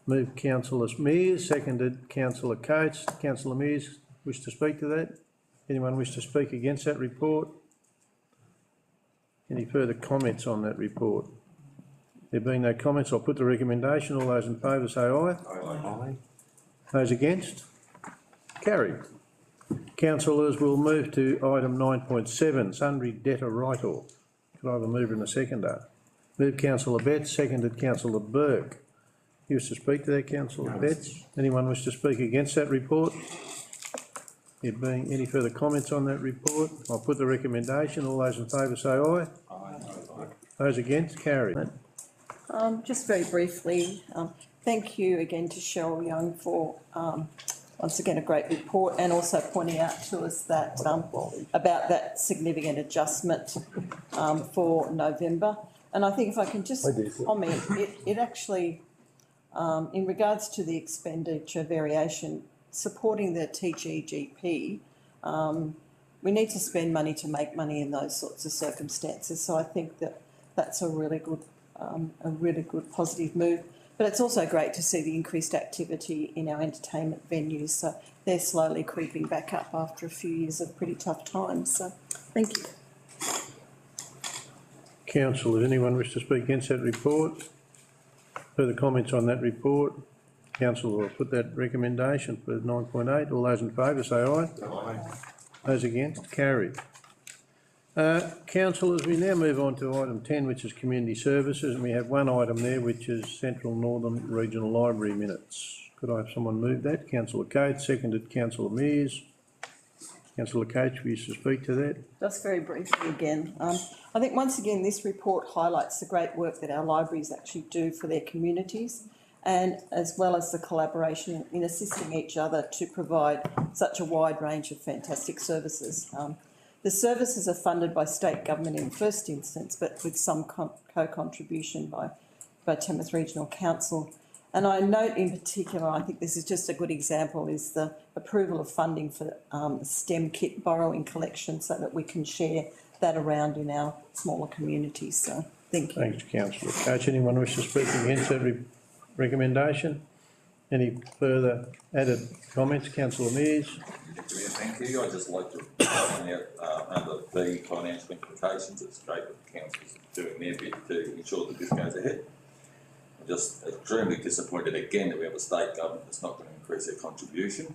Moved Councillor Mears, seconded Councillor Coates. Councillor Mears, wish to speak to that? Anyone wish to speak against that report? Any further comments on that report? There being no comments, I'll put the recommendation. All those in favour say aye. Aye. Those against? Carried. Councillors, we'll move to item 9.7, sundry debtor write-off. Could I have a mover and a seconder? Moved councillor Betts, seconded councillor Burke. You wish to speak to that, councillor Betts? Anyone wish to speak against that report? There being any further comments on that report, I'll put the recommendation. All those in favour say aye. Aye. Those against, carried. Just very briefly, thank you again to Cheryl Young for, once again, a great report, and also pointing out to us that, about that significant adjustment, for November. And I think if I can just comment, it actually, in regards to the expenditure variation, supporting the TGGP, we need to spend money to make money in those sorts of circumstances. So I think that that's a really good positive move. But it's also great to see the increased activity in our entertainment venues. So they're slowly creeping back up after a few years of pretty tough times. So thank you. Council, does anyone wish to speak against that report? Further comments on that report? Council will put that recommendation for 9.8. All those in favour say aye. Aye. Those against, carried. Councillors, we now move on to item 10, which is community services, and we have one item there, which is Central Northern Regional Library minutes. Could I have someone move that? Councillor Coates, seconded councillor Mears. Councillor Coates, will you speak to that? Just very briefly again. I think once again this report highlights the great work that our libraries actually do for their communities, and as well as the collaboration in assisting each other to provide such a wide range of fantastic services. The services are funded by state government in the first instance, but with some co-contribution by Tamworth Regional Council. And I note in particular, I think this is just a good example, is the approval of funding for STEM kit borrowing collection so that we can share that around in our smaller communities. So thank you. Thanks, councillor Coates. Anyone wish to speak against that recommendation? Any further added comments? Councillor Mears. Thank you. I'd just like to point out under the financial implications, it's great that the council's doing their bit to ensure that this goes ahead. I'm just extremely disappointed again that we have a state government that's not going to increase their contribution,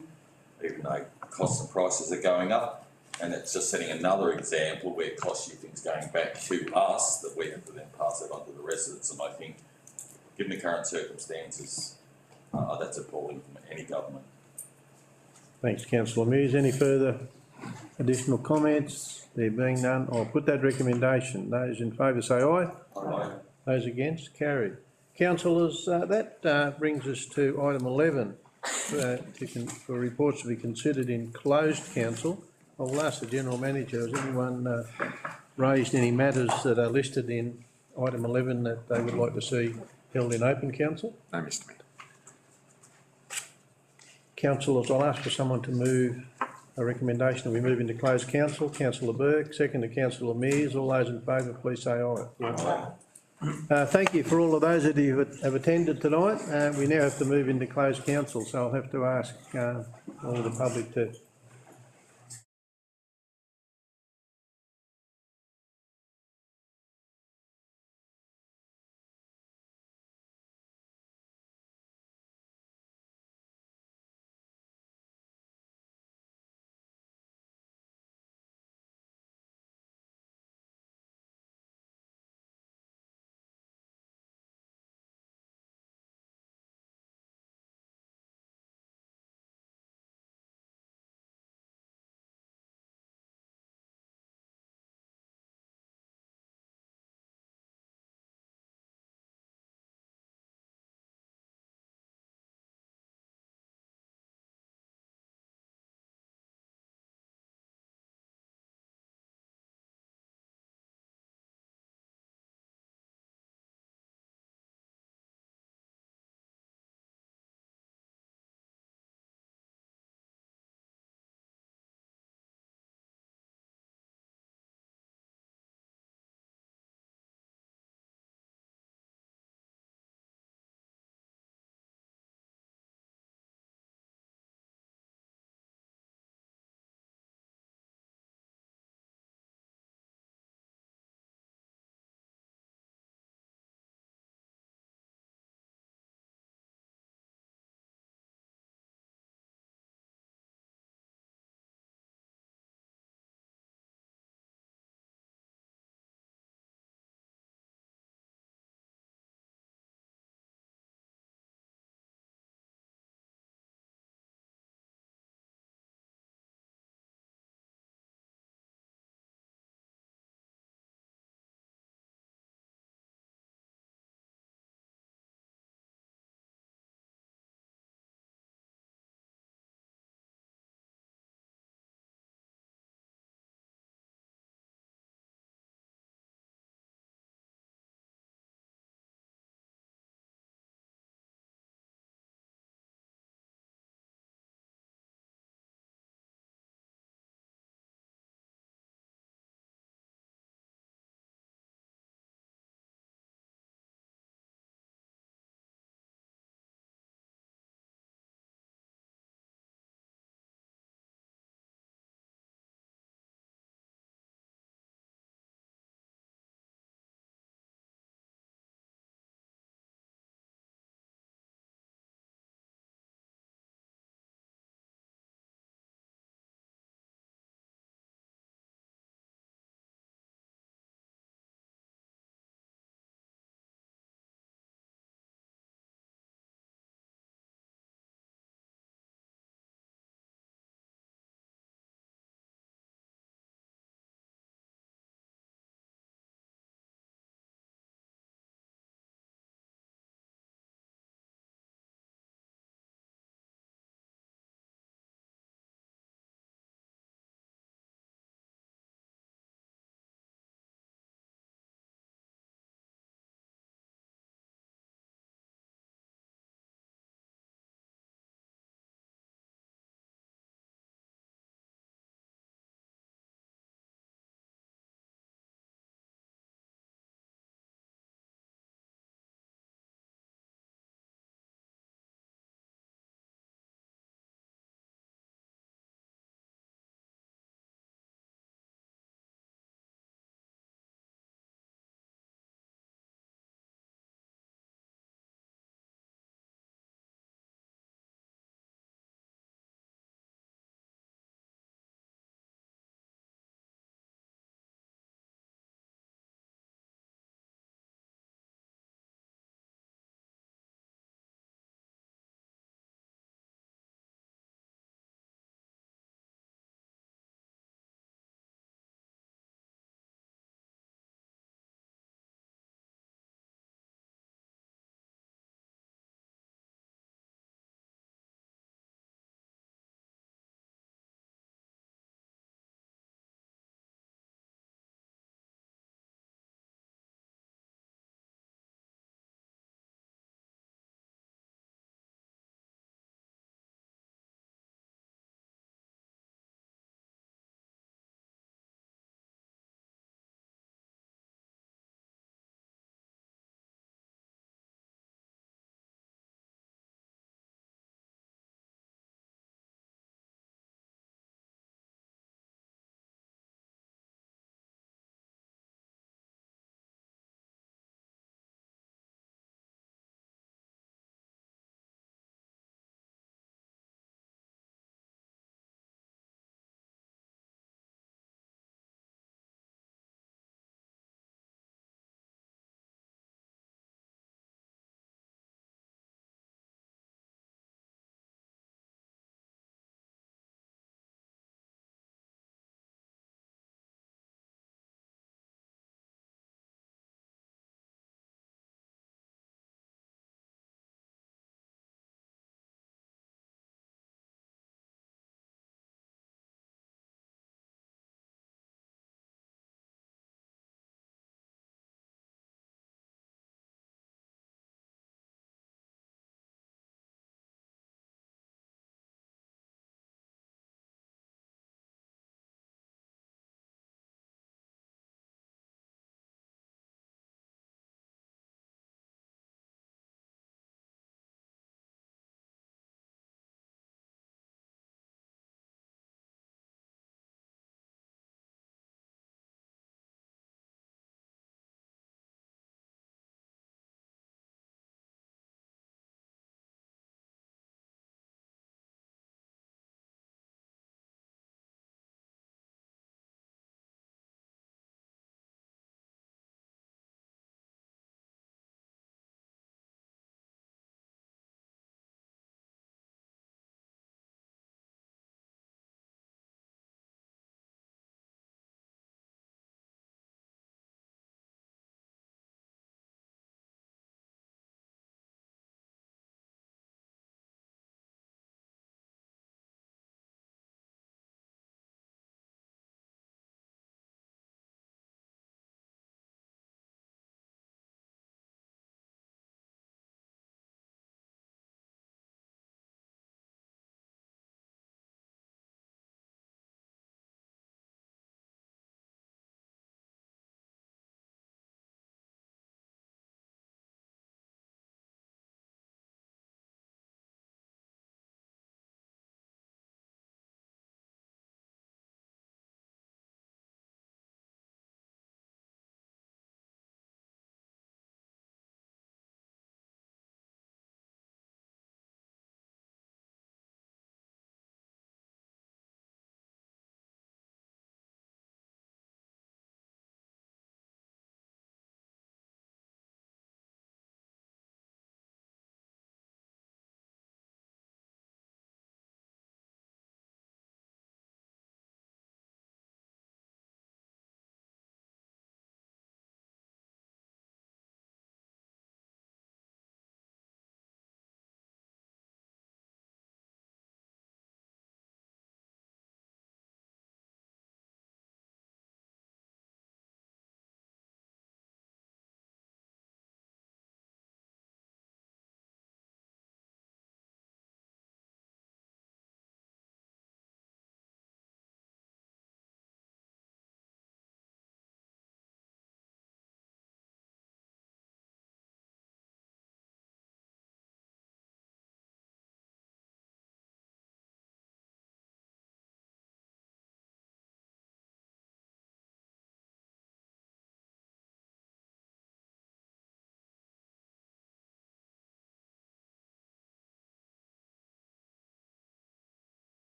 even though costs and prices are going up. And it's just setting another example where cost shifting is going back to us, that we have to then pass it on to the residents. And I think, given the current circumstances, that's appalling from any government. Thanks, councillor Mears. Any further additional comments? There being none, I'll put that recommendation. Those in favour say aye. Aye. Those against, carried. Councillors, that brings us to item 11, for reports to be considered in closed council. I'll ask the General Manager, has anyone raised any matters that are listed in item 11 that they would like to see held in open council? No, Mr Mayor. Councillors, I'll ask for someone to move a recommendation that we move into closed council. Councillor Burke, second to councillor Mears. All those in favour, please say aye. Aye. Thank you for all of those that have attended tonight. We now have to move into closed council, so I'll have to ask all of the public to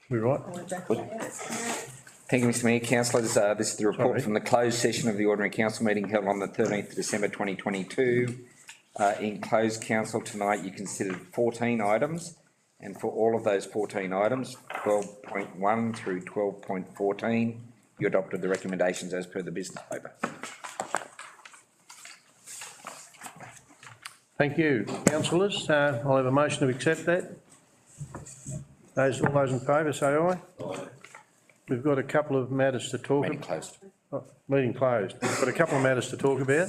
We right? Thank you, Mr Mayor. Councillors, this is the report Sorry. from the closed session of the ordinary council meeting held on the 13th of December 2022. In closed council tonight, you considered 14 items, and for all of those 14 items, 12.1 through 12.14, you adopted the recommendations as per the business paper. Thank you, councillors. I'll have a motion to accept that. All those in favour, say aye. Aye. We've got a couple of matters to talk Meeting about. closed. Meeting closed. We've got a couple of matters to talk about.